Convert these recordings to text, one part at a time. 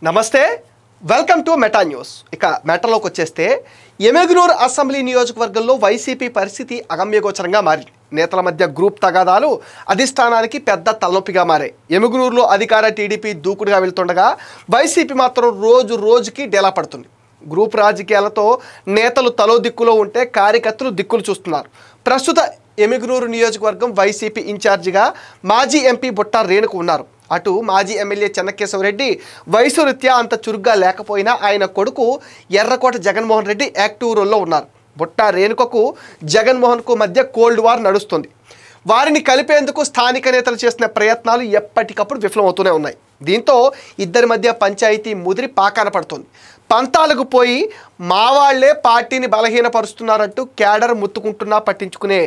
నమస్తే welcome to meta news. ఇక మెటాలోకి వచ్చేస్తే ఎమ్మిగనూరు అసెంబ్లీ నియోజకవర్గంలో వైసీపీ పరిస్థితి అగమ్యగోచరంగా మారింది. నేతల మధ్య గ్రూప్ తగాదాలు అధిష్టానానికి పెద్ద తలనొప్పిగా మారాయి. ఎమ్మిగనూరులో అధికార టీడీపీ దూకుడుగా వెళ్తుండగా వైసీపీ మాత్రం రోజుకి డేలా పడుతుంది. గ్రూప్ రాజకీయాలతో నేతలు తలో దిక్కులో ఉంటే కార్యకర్తలు దిక్కులు చూస్తున్నారు. ప్రస్తుత ఎమ్మిగనూరు నియోజకవర్గం వైసీపీ ఇన్ఛార్జిగా మాజీ ఎంపీ బుట్టా రేణుక ఉన్నారు. అటు మాజీ ఎమ్మెల్యే చెన్నకేశవరెడ్డి వయసు రీత్యా అంత చురుగ్గా లేకపోయినా ఆయన కొడుకు ఎర్రకోట జగన్మోహన్ రెడ్డి యాక్టివ్ రోల్లో ఉన్నారు. బుట్టా రేణుకకు జగన్మోహన్కు మధ్య కోల్డ్ వార్ నడుస్తుంది. వారిని కలిపేందుకు స్థానిక నేతలు చేసిన ప్రయత్నాలు ఎప్పటికప్పుడు విఫలమవుతూనే ఉన్నాయి. దీంతో ఇద్దరి మధ్య పంచాయతీ ముదిరి పాకాన పడుతుంది. పంతాలకు పోయి మా వాళ్లే పార్టీని బలహీనపరుస్తున్నారంటూ క్యాడర్ ముత్తుకుంటున్నా పట్టించుకునే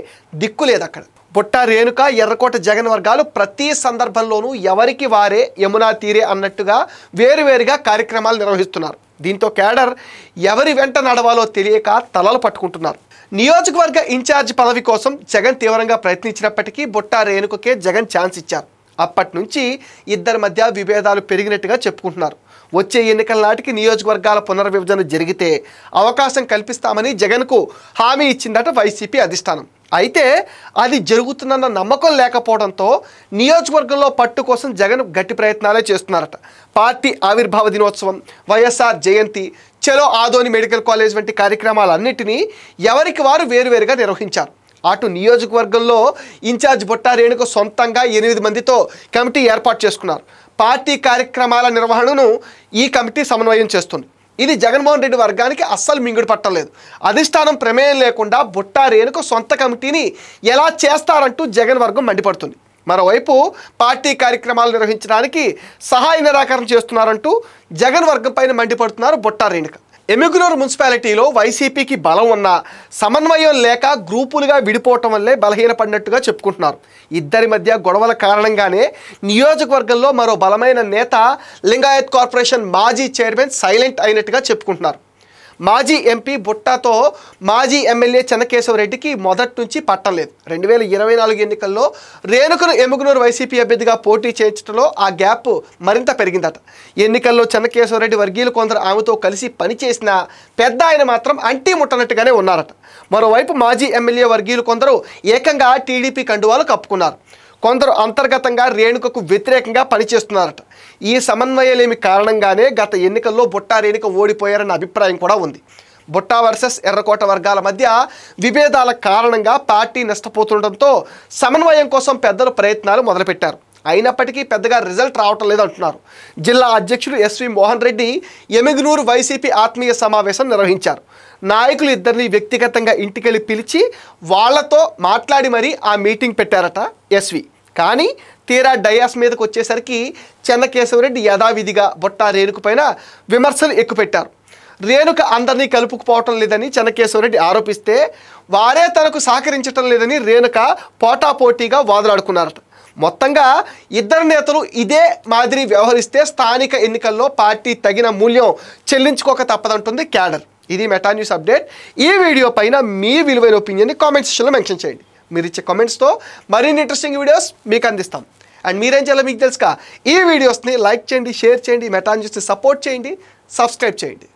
దిక్కు లేదు అక్కడ. బుట్టా రేణుక ఎర్రకోట జగన్ వర్గాలు ప్రతి సందర్భంలోనూ ఎవరికి వారే యమునా తీరే అన్నట్టుగా వేరువేరుగా కార్యక్రమాలు నిర్వహిస్తున్నారు. దీంతో క్యాడర్ ఎవరి వెంట నడవాలో తెలియక తలలు పట్టుకుంటున్నారు. నియోజకవర్గ ఇన్ఛార్జ్ పదవి కోసం జగన్ తీవ్రంగా ప్రయత్నించినప్పటికీ బుట్టా రేణుకకే జగన్ ఛాన్స్ ఇచ్చారు. అప్పటి నుంచి ఇద్దరి మధ్య విభేదాలు పెరిగినట్టుగా చెప్పుకుంటున్నారు. వచ్చే ఎన్నికల నాటికి నియోజకవర్గాల పునర్విభజన జరిగితే అవకాశం కల్పిస్తామని జగన్కు హామీ ఇచ్చిందట వైసీపీ అధిష్టానం. అయితే అది జరుగుతుందన్న నమ్మకం లేకపోవడంతో నియోజకవర్గంలో పట్టు కోసం జగన్ గట్టి ప్రయత్నాలే చేస్తున్నారట. పార్టీ ఆవిర్భావ దినోత్సవం, వైఎస్ఆర్ జయంతి, చలో ఆదోని మెడికల్ కాలేజ్ వంటి కార్యక్రమాలన్నింటినీ ఎవరికి వారు వేరువేరుగా నిర్వహించారు. అటు నియోజకవర్గంలో ఇన్ఛార్జ్ బుట్టా రేణుక సొంతంగా 8 మందితో కమిటీ ఏర్పాటు చేసుకున్నారు. పార్టీ కార్యక్రమాల నిర్వహణను ఈ కమిటీ సమన్వయం చేస్తుంది. ఇది జగన్మోహన్ రెడ్డి వర్గానికి అస్సలు మింగుడు పట్టలేదు. అధిష్టానం ప్రమేయం లేకుండా బుట్టా రేణుక సొంత కమిటీని ఎలా చేస్తారంటూ జగన్ వర్గం మండిపడుతుంది. మరోవైపు పార్టీ కార్యక్రమాలు నిర్వహించడానికి సహాయ నిరాకరణ చేస్తున్నారంటూ జగన్ వర్గం పైన మండిపడుతున్నారు బుట్టా రేణుక. ఎమ్మిగనూరు మున్సిపాలిటీలో వైసీపీకి బలం ఉన్న సమన్వయం లేక గ్రూపులుగా విడిపోవటం వల్లే బలహీనపడినట్టుగా చెప్పుకుంటున్నారు. ఇద్దరి మధ్య గొడవల కారణంగానే నియోజకవర్గంలో మరో బలమైన నేత లింగాయత్ కార్పొరేషన్ మాజీ చైర్మన్ సైలెంట్ అయినట్టుగా చెప్పుకుంటున్నారు. మాజీ ఎంపీ బుట్టాతో మాజీ ఎమ్మెల్యే చెన్నకేశవరెడ్డికి మొదటి నుంచి పట్టం లేదు. 2024 ఎన్నికల్లో రేణుకను ఎమ్మిగనూరు వైసీపీ అభ్యర్థిగా పోటీ చేయించడంలో ఆ గ్యాప్ మరింత పెరిగిందట. ఎన్నికల్లో చెన్నకేశవరెడ్డి వర్గీయులు కొందరు ఆమెతో కలిసి పనిచేసిన పెద్ద ఆయన మాత్రం అంటీ ముట్టనట్టుగానే ఉన్నారట. మరోవైపు మాజీ ఎమ్మెల్యే వర్గీయులు కొందరు ఏకంగా టీడీపీ కండువాలు కప్పుకున్నారు. కొందరు అంతర్గతంగా రేణుకకు వ్యతిరేకంగా పనిచేస్తున్నారట. ఈ సమన్వయలేమి కారణంగానే గత ఎన్నికల్లో బుట్టా రేణుక ఓడిపోయారన్న అభిప్రాయం కూడా ఉంది. బుట్టా వర్సెస్ ఎర్రకోట వర్గాల మధ్య విభేదాల కారణంగా పార్టీ నష్టపోతుండటంతో సమన్వయం కోసం పెద్దలు ప్రయత్నాలు మొదలుపెట్టారు. అయినప్పటికీ పెద్దగా రిజల్ట్ రావటం లేదంటున్నారు. జిల్లా అధ్యక్షుడు ఎస్వి మోహన్ రెడ్డి ఎమ్మిగనూరు వైసీపీ ఆత్మీయ సమావేశం నిర్వహించారు. నాయకులు ఇద్దరిని వ్యక్తిగతంగా ఇంటికెళ్ళి పిలిచి వాళ్లతో మాట్లాడి మరీ ఆ మీటింగ్ పెట్టారట ఎస్వి. కానీ తీరా డయాస్ మీదకి వచ్చేసరికి చెన్నకేశవరెడ్డి యథావిధిగా బుట్టా రేణుక పైన విమర్శలు ఎక్కుపెట్టారు. రేణుక అందరినీ కలుపుకుపోవటం లేదని చెన్నకేశవరెడ్డి ఆరోపిస్తే వారే తనకు సహకరించటం లేదని రేణుక పోటాపోటీగా వాదులాడుకున్నారట. మొత్తంగా ఇద్దరు నేతలు ఇదే మాదిరి వ్యవహరిస్తే స్థానిక ఎన్నికల్లో పార్టీ తగిన మూల్యం చెల్లించుకోక తప్పదంటుంది క్యాడర్. ఇది మెటా న్యూస్ అప్డేట్. ఈ వీడియో పైన మీ విలువైన ఒపీనియన్ని కామెంట్ సెక్షన్లో మెన్షన్ చేయండి. మీరు ఇచ్చే కామెంట్స్తో మరిన్ని ఇంట్రెస్టింగ్ వీడియోస్ మీకు అందిస్తాం. అండ్ మీరేం చేయాలో మీకు తెలుసుగా ఈ వీడియోస్ని లైక్ చేయండి, షేర్ చేయండి, మెటా న్యూస్ని సపోర్ట్ చేయండి, సబ్స్క్రైబ్ చేయండి.